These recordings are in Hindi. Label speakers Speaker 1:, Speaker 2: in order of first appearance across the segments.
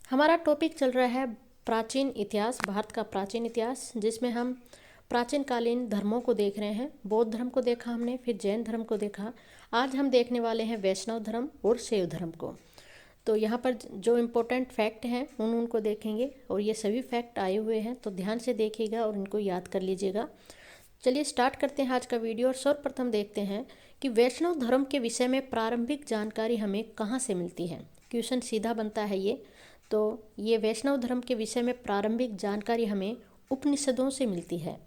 Speaker 1: हमारा टॉपिक चल रहा है प्राचीन इतिहास, भारत का प्राचीन इतिहास, जिसमें हम प्राचीन कालीन धर्मों को देख रहे हैं। बौद्ध धर्म को देखा हमने, फिर जैन धर्म को देखा। आज हम देखने वाले हैं वैष्णव धर्म और शैव धर्म को। तो यहाँ पर जो इम्पोर्टेंट फैक्ट हैं उनको देखेंगे, और ये सभी फैक्ट आए हुए हैं, तो ध्यान से देखिएगा और इनको याद कर लीजिएगा। चलिए स्टार्ट करते हैं आज का वीडियो। और सर्वप्रथम देखते हैं कि वैष्णव धर्म के विषय में प्रारंभिक जानकारी हमें कहाँ से मिलती है। क्वेश्चन सीधा बनता है ये। तो ये वैष्णव धर्म के विषय में प्रारंभिक जानकारी हमें उपनिषदों से मिलती है।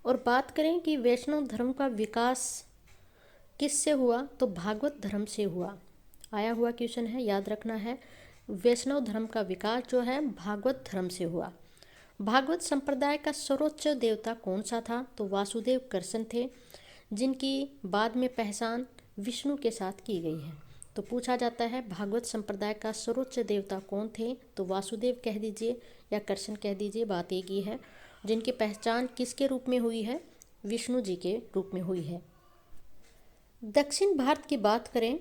Speaker 1: और बात करें कि वैष्णव धर्म का विकास किससे हुआ, तो भागवत धर्म से हुआ। आया हुआ क्वेश्चन है, याद रखना है। वैष्णव धर्म का विकास जो है भागवत धर्म से हुआ। भागवत संप्रदाय का सर्वोच्च देवता कौन सा था, तो वासुदेव कृष्ण थे, जिनकी बाद में पहचान विष्णु के साथ की गई है। तो पूछा जाता है भागवत संप्रदाय का सर्वोच्च देवता कौन थे, तो वासुदेव कह दीजिए या कृष्ण कह दीजिए, बात एक ही है। जिनकी पहचान किसके रूप में हुई है, विष्णु जी के रूप में हुई है। दक्षिण भारत की बात करें,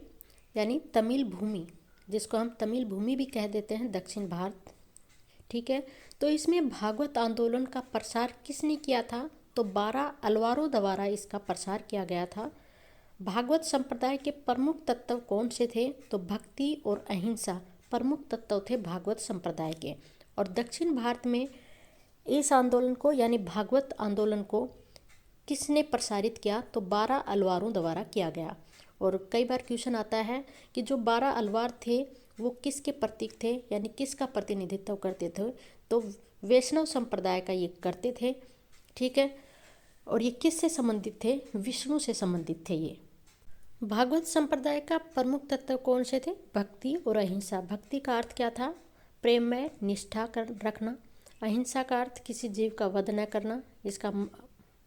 Speaker 1: यानी तमिल भूमि, जिसको हम तमिल भूमि भी कह देते हैं, दक्षिण भारत, ठीक है। तो इसमें भागवत आंदोलन का प्रसार किसने किया था, तो 12 अलवारों द्वारा इसका प्रसार किया गया था। भागवत संप्रदाय के प्रमुख तत्व कौन से थे, तो भक्ति और अहिंसा प्रमुख तत्व थे भागवत संप्रदाय के। और दक्षिण भारत में इस आंदोलन को, यानी भागवत आंदोलन को किसने प्रसारित किया, तो 12 अलवारों द्वारा किया गया। और कई बार क्वेश्चन आता है कि जो 12 अलवार थे वो किसके प्रतीक थे, यानी किसका प्रतिनिधित्व करते थे, तो वैष्णव संप्रदाय का ये करते थे, ठीक है। और ये किससे संबंधित थे, विष्णु से संबंधित थे ये। भागवत संप्रदाय का प्रमुख तत्व कौन से थे, भक्ति और अहिंसा। भक्ति का अर्थ क्या था, प्रेम में निष्ठा कर रखना। अहिंसा का अर्थ किसी जीव का वध न करना। इसका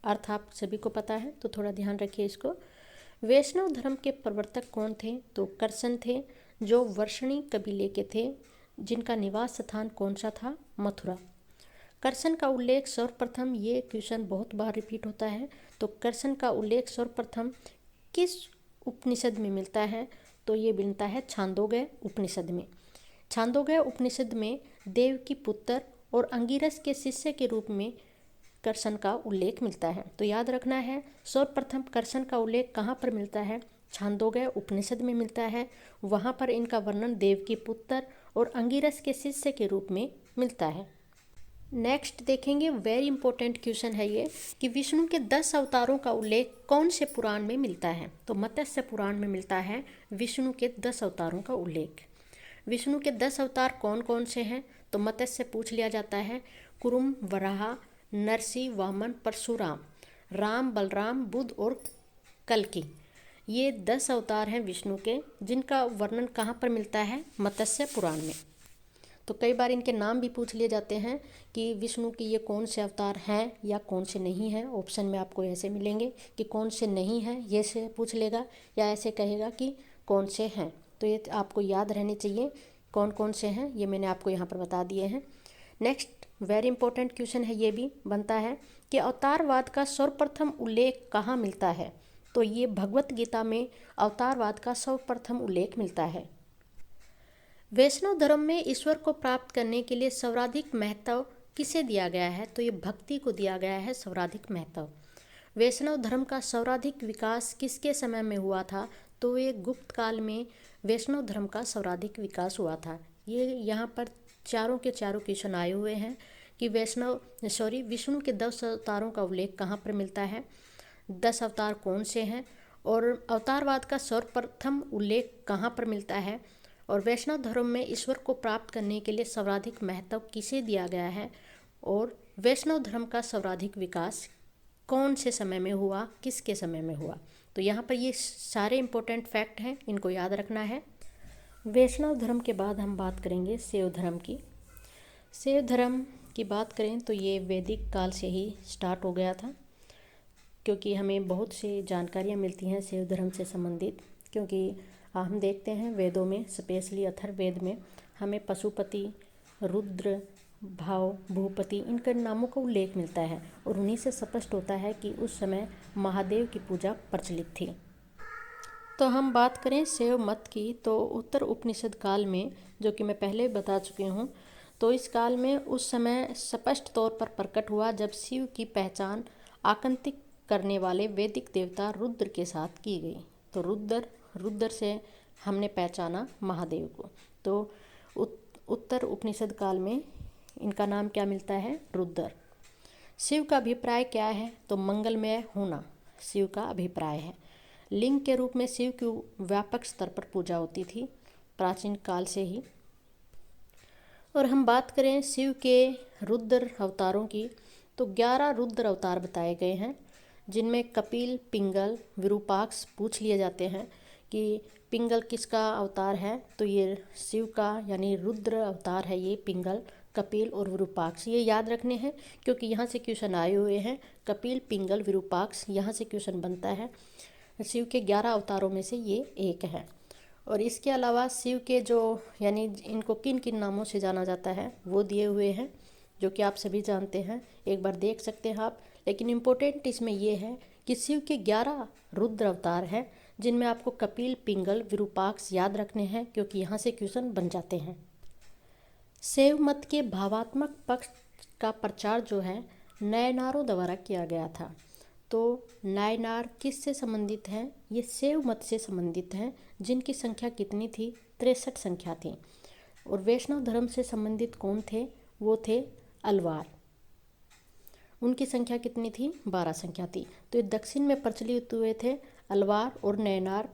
Speaker 1: अर्थ आप सभी को पता है, तो थोड़ा ध्यान रखिए इसको। वैष्णव धर्म के प्रवर्तक कौन थे, तो कृष्ण थे, जो वर्षणी कबीले के थे, जिनका निवास स्थान कौन सा था, मथुरा। कृष्ण का उल्लेख सर्वप्रथम, ये क्वेश्चन बहुत बार रिपीट होता है, तो कृष्ण का उल्लेख सर्वप्रथम किस उपनिषद में मिलता है, तो ये मिलता है छांदोग्य उपनिषद में। छांदोग्य उपनिषद में देव की पुत्र और अंगिरस के शिष्य के रूप में कृष्ण का उल्लेख मिलता है। तो याद रखना है, सर्वप्रथम कृष्ण का उल्लेख कहाँ पर मिलता है, छांदोग्य उपनिषद में मिलता है। वहाँ पर इनका वर्णन देव की पुत्र और अंगिरस के शिष्य के रूप में मिलता है। नेक्स्ट देखेंगे, वेरी इंपॉर्टेंट क्वेश्चन है ये, कि विष्णु के 10 अवतारों का उल्लेख कौन से पुराण में मिलता है, तो मत्स्य पुराण में मिलता है विष्णु के 10 अवतारों का उल्लेख। विष्णु के 10 अवतार कौन कौन से हैं, तो मत्स्य पूछ लिया जाता है, कुरुम, वराह, नरसिंह, वामन, परशुराम, राम, बलराम, बुद्ध और कल्कि। ये 10 अवतार हैं विष्णु के, जिनका वर्णन कहाँ पर मिलता है, मत्स्य पुराण में। तो कई बार इनके नाम भी पूछ लिए जाते हैं कि विष्णु के ये कौन से अवतार हैं या कौन से नहीं हैं। ऑप्शन में आपको ऐसे मिलेंगे कि कौन से नहीं हैं, ये से पूछ लेगा, या ऐसे कहेगा कि कौन से हैं। तो ये आपको याद रहने चाहिए कौन कौन से हैं, ये मैंने आपको यहाँ पर बता दिए हैं। नेक्स्ट वेरी इंपॉर्टेंट क्वेश्चन है, ये भी बनता है कि अवतारवाद का सर्वप्रथम उल्लेख कहाँ मिलता है, तो ये भगवत गीता में अवतारवाद का सर्वप्रथम उल्लेख मिलता है। वैष्णव धर्म में ईश्वर को प्राप्त करने के लिए सर्वाधिक महत्व किसे दिया गया है, तो ये भक्ति को दिया गया है सर्वाधिक महत्व। वैष्णव धर्म का सर्वाधिक विकास किसके समय में हुआ था, तो ये गुप्त काल में वैष्णव धर्म का सर्वाधिक विकास हुआ था। ये यहाँ पर चारों के चारों क्वेश्चन आए हुए हैं कि विष्णु के 10 अवतारों का उल्लेख कहाँ पर मिलता है, 10 अवतार कौन से हैं, और अवतारवाद का सर्वप्रथम उल्लेख कहाँ पर मिलता है, और वैष्णव धर्म में ईश्वर को प्राप्त करने के लिए सर्वाधिक महत्व किसे दिया गया है, और वैष्णव धर्म का सर्वाधिक विकास कौन से समय में हुआ, किसके समय में हुआ। तो यहाँ पर ये सारे इम्पोर्टेंट फैक्ट हैं, इनको याद रखना है। वैष्णव धर्म के बाद हम बात करेंगे शैव धर्म की। शैव धर्म की बात करें तो ये वैदिक काल से ही स्टार्ट हो गया था, क्योंकि हमें बहुत सी जानकारियाँ मिलती हैं शैव धर्म से संबंधित। क्योंकि हम देखते हैं वेदों में, स्पेशली अथर्ववेद में हमें पशुपति, रुद्र, भाव, भूपति, इनके नामों का उल्लेख मिलता है, और उन्हीं से स्पष्ट होता है कि उस समय महादेव की पूजा प्रचलित थी। तो हम बात करें शैव मत की, तो उत्तर उपनिषद काल में, जो कि मैं पहले बता चुकी हूँ, तो इस काल में उस समय स्पष्ट तौर पर प्रकट हुआ जब शिव की पहचान आकंतिक करने वाले वैदिक देवता रुद्र के साथ की गई। तो रुद्र से हमने पहचाना महादेव को। तो उत्तर उपनिषद काल में इनका नाम क्या मिलता है? रुद्र। शिव का अभिप्राय क्या है? तो मंगलमय होना शिव का अभिप्राय है। लिंग के रूप में शिव की व्यापक स्तर पर पूजा होती थी प्राचीन काल से ही। और हम बात करें शिव के रुद्र अवतारों की, तो 11 रुद्र अवतार बताए गए हैं, जिनमें कपिल, पिंगल, विरूपाक्ष पूछ लिए जाते हैं कि पिंगल किसका अवतार है? तो ये शिव का यानी रुद्र अवतार है ये पिंगल, कपिल और विरूपाक्ष। ये याद रखने हैं क्योंकि यहाँ से क्वेश्चन आए हुए हैं। कपिल, पिंगल, विरूपाक्ष, यहाँ से क्वेश्चन बनता है। शिव के 11 अवतारों में से ये एक है। और इसके अलावा शिव के जो यानी इनको किन किन नामों से जाना जाता है वो दिए हुए हैं, जो कि आप सभी जानते हैं, एक बार देख सकते हैं आप। लेकिन इम्पोर्टेंट इसमें ये है कि शिव के 11 रुद्र अवतार हैं, जिनमें आपको कपिल, पिंगल, विरूपाक्ष याद रखने हैं क्योंकि यहाँ से क्वेश्चन बन जाते हैं। शैव मत के भावात्मक पक्ष का प्रचार जो है नयनारों द्वारा किया गया था। तो नायनार किससे संबंधित हैं? ये शैव मत से संबंधित हैं, जिनकी संख्या कितनी थी? 63 संख्या थी। और वैष्णव धर्म से संबंधित कौन थे? वो थे अलवार। उनकी संख्या कितनी थी? 12 संख्या थी। तो ये दक्षिण में प्रचलित हुए थे अलवार और नयनार।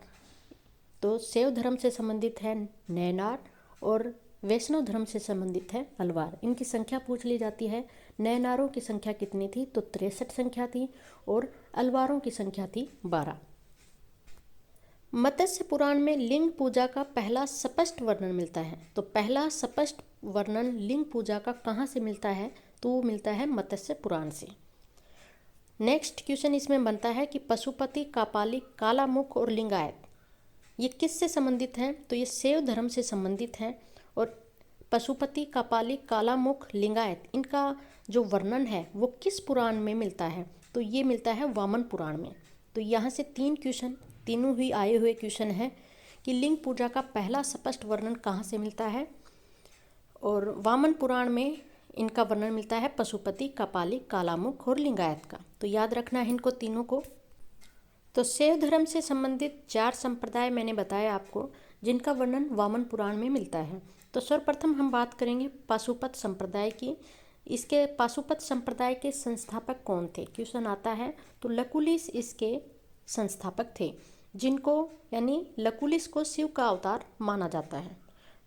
Speaker 1: तो शैव धर्म से संबंधित है नयनार और वैष्णव धर्म से संबंधित है अलवार। इनकी संख्या पूछ ली जाती है। नयनारों की संख्या कितनी थी? तो 63 संख्या थी और अलवारों की संख्या थी 12। मत्स्य पुराण में लिंग पूजा का पहला स्पष्ट वर्णन मिलता है। तो पहला स्पष्ट वर्णन लिंग पूजा का कहाँ से मिलता है? तो वो मिलता है मत्स्य पुराण से। नेक्स्ट क्वेश्चन इसमें बनता है कि पशुपति, कापालिक, कालामुख और लिंगायत ये किससे संबंधित हैं? तो ये शैव धर्म से संबंधित हैं। और पशुपति, कापालिक, कालामुख, लिंगायत इनका जो वर्णन है वो किस पुराण में मिलता है? तो ये मिलता है वामन पुराण में। तो यहाँ से 3 क्वेश्चन, तीनों ही आए हुए क्वेश्चन हैं कि लिंग पूजा का पहला स्पष्ट वर्णन कहाँ से मिलता है? और वामन पुराण में इनका वर्णन मिलता है पशुपति, कापालिक, कालामुख और लिंगायत का। तो याद रखना है इनको तीनों को। तो शैव धर्म से संबंधित 4 संप्रदाय मैंने बताया आपको, जिनका वर्णन वामन पुराण में मिलता है। तो सर्वप्रथम हम बात करेंगे पाशुपत संप्रदाय की। इसके पाशुपत संप्रदाय के संस्थापक कौन थे? क्वेश्चन आता है। तो लकुलिस इसके संस्थापक थे, जिनको यानी लकुलिस को शिव का अवतार माना जाता है।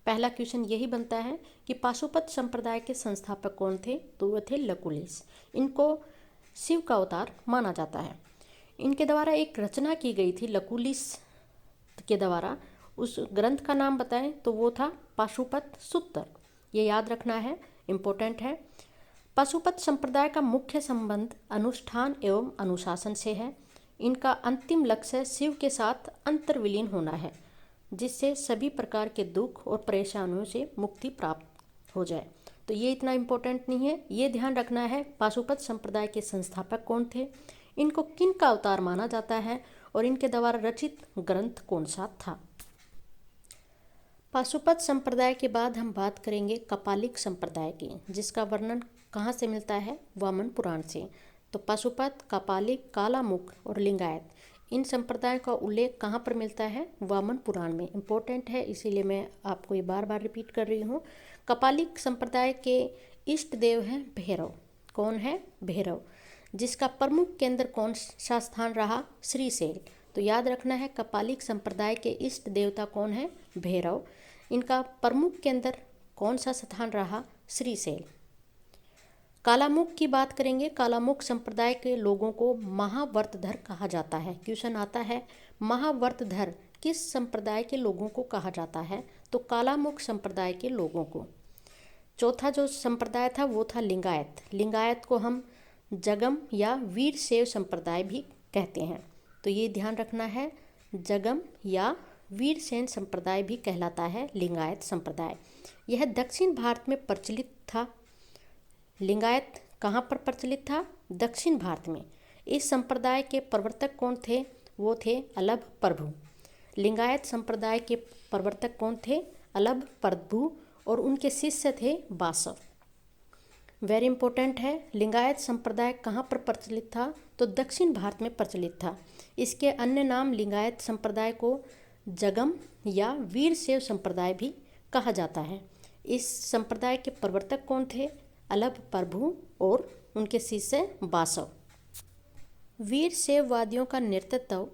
Speaker 1: पहला क्वेश्चन यही बनता है कि पाशुपत संप्रदाय के संस्थापक कौन थे? तो वो थे लकुलिस। इनको शिव का अवतार माना जाता है। इनके द्वारा एक रचना की गई थी लकुलिस के द्वारा। उस ग्रंथ का नाम बताएं तो वो था पाशुपत सूत्र। ये याद रखना है, इम्पोर्टेंट है। पाशुपत संप्रदाय का मुख्य संबंध अनुष्ठान एवं अनुशासन से है। इनका अंतिम लक्ष्य शिव के साथ अंतर्विलीन होना है, जिससे सभी प्रकार के दुख और परेशानियों से मुक्ति प्राप्त हो जाए। तो ये इतना इम्पोर्टेंट नहीं है, ये ध्यान रखना है पाशुपत संप्रदाय के संस्थापक कौन थे, इनको किन का अवतार माना जाता है और इनके द्वारा रचित ग्रंथ कौन सा था। पाशुपत संप्रदाय के बाद हम बात करेंगे कपालिक संप्रदाय की, जिसका वर्णन कहाँ से मिलता है? वामन पुराण से। तो पाशुपत, कपालिक, कालामुख और लिंगायत इन संप्रदायों का उल्लेख कहाँ पर मिलता है? वामन पुराण में। इम्पोर्टेंट है, इसीलिए मैं आपको ये बार बार रिपीट कर रही हूँ। कपालिक संप्रदाय के इष्ट देव हैं भैरव। कौन है? भैरव। जिसका प्रमुख केंद्र कौन सा स्थान रहा? श्रीशैल। तो याद रखना है कपालिक संप्रदाय के इष्ट देवता कौन है? भैरव। इनका प्रमुख केंद्र कौन सा स्थान रहा? श्रीशैल। कालामुख की बात करेंगे। कालामुख संप्रदाय के लोगों को महाव्रतधर कहा जाता है। क्वेश्चन आता है महाव्रतधर किस संप्रदाय के लोगों को कहा जाता है? तो कालामुख संप्रदाय के लोगों को। चौथा जो संप्रदाय था वो था लिंगायत। लिंगायत को हम जगम या वीरशैव संप्रदाय भी कहते हैं। तो ये ध्यान रखना है, जगम या वीरशैव संप्रदाय भी कहलाता है लिंगायत संप्रदाय। यह दक्षिण भारत में प्रचलित था। लिंगायत कहाँ पर प्रचलित था? दक्षिण भारत में। इस संप्रदाय के प्रवर्तक कौन थे? वो थे अलभ प्रभु। लिंगायत संप्रदाय के प्रवर्तक कौन थे? अल्लभ प्रभु और उनके शिष्य थे बासव। वेरी इंपॉर्टेंट है, लिंगायत संप्रदाय कहाँ पर प्रचलित था? तो दक्षिण भारत में प्रचलित था। इसके अन्य नाम लिंगायत संप्रदाय को जगम या वीरशैव संप्रदाय भी कहा जाता है। इस संप्रदाय के प्रवर्तक कौन थे? अल्लभ प्रभु और उनके शिष्य बासव। वीरशैववादियों का नेतृत्व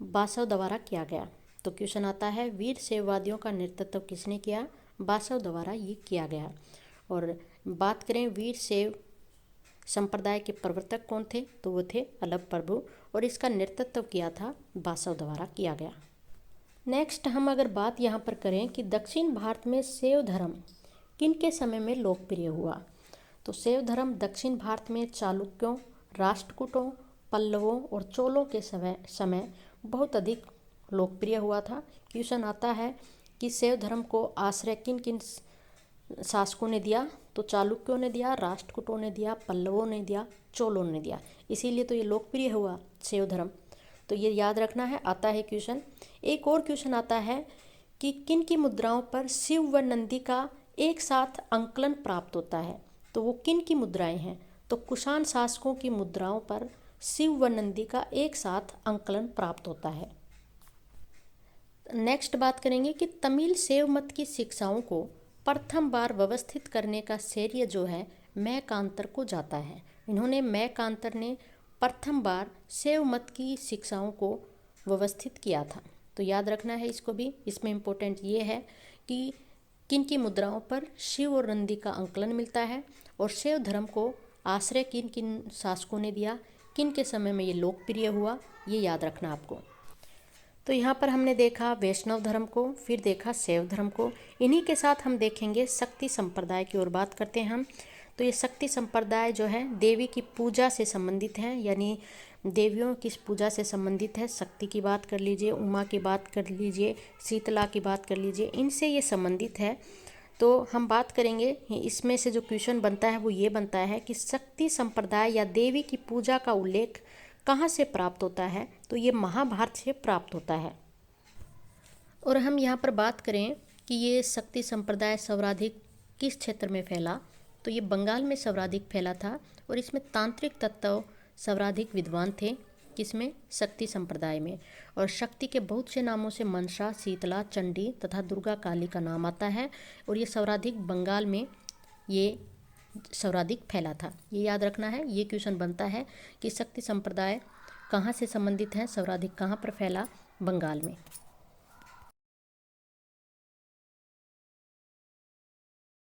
Speaker 1: बासव द्वारा किया गया। तो क्वेश्चन आता है, वीरशैववादियों का नेतृत्व किसने किया? बासव द्वारा ये किया गया। और बात करें वीरशैव संप्रदाय के प्रवर्तक कौन थे? तो वो थे अल्लभ प्रभु और इसका नेतृत्व किया था बासव द्वारा किया गया। नेक्स्ट हम अगर बात यहाँ पर करें कि दक्षिण भारत में शैव धर्म किन के समय में लोकप्रिय हुआ? तो शैव धर्म दक्षिण भारत में चालुक्यों, राष्ट्रकूटों, पल्लवों और चोलों के समय बहुत अधिक लोकप्रिय हुआ था। क्वेश्चन आता है कि शैव धर्म को आश्रय किन किन शासकों ने दिया? तो चालुक्यों ने दिया, राष्ट्रकूटों ने दिया, पल्लवों ने दिया, चोलों ने दिया, इसीलिए तो ये लोकप्रिय हुआ शैव धर्म। तो ये याद रखना है, आता है क्वेश्चन। एक और क्वेश्चन आता है कि किन की मुद्राओं पर शिव व नंदी का एक साथ अंकलन प्राप्त होता है? तो वो किन की मुद्राएं हैं? तो कुषाण शासकों की मुद्राओं पर शिव व नंदी का एक साथ अंकलन प्राप्त होता है। नेक्स्ट बात करेंगे कि तमिल शैव मत की शिक्षाओं को प्रथम बार व्यवस्थित करने का श्रेय जो है मैकांतर को जाता है। इन्होंने मैकांतर ने प्रथम बार शैव मत की शिक्षाओं को व्यवस्थित किया था। तो याद रखना है इसको भी। इसमें इम्पोर्टेंट ये है कि किन की मुद्राओं पर शिव और नंदी का अंकलन मिलता है और शैव धर्म को आश्रय किन किन शासकों ने दिया, किन के समय में ये लोकप्रिय हुआ, ये याद रखना आपको। तो यहाँ पर हमने देखा वैष्णव धर्म को, फिर देखा शैव धर्म को। इन्हीं के साथ हम देखेंगे शक्ति संप्रदाय की ओर बात करते हैं हम। तो ये शक्ति संप्रदाय जो है देवी की पूजा से संबंधित है, यानी देवियों की पूजा से संबंधित है। शक्ति की बात कर लीजिए, उमा की बात कर लीजिए, शीतला की बात कर लीजिए, इनसे ये संबंधित है। तो हम बात करेंगे, इसमें से जो क्वेश्चन बनता है वो ये बनता है कि शक्ति संप्रदाय या देवी की पूजा का उल्लेख कहाँ से प्राप्त होता है? तो ये महाभारत से प्राप्त होता है। और हम यहाँ पर बात करें कि ये शक्ति संप्रदाय सर्वाधिक किस क्षेत्र में फैला? तो ये बंगाल में सर्वाधिक फैला था और इसमें तांत्रिक तत्व सर्वाधिक विद्वान थे। किसमें? शक्ति संप्रदाय में। और शक्ति के बहुत से नामों से मनसा, शीतला, चंडी तथा दुर्गा काली का नाम आता है और ये सर्वाधिक बंगाल में ये सर्वाधिक फैला था। ये याद रखना है। ये क्वेश्चन बनता है कि शक्ति संप्रदाय कहाँ से संबंधित है, सर्वाधिक कहाँ पर फैला? बंगाल में।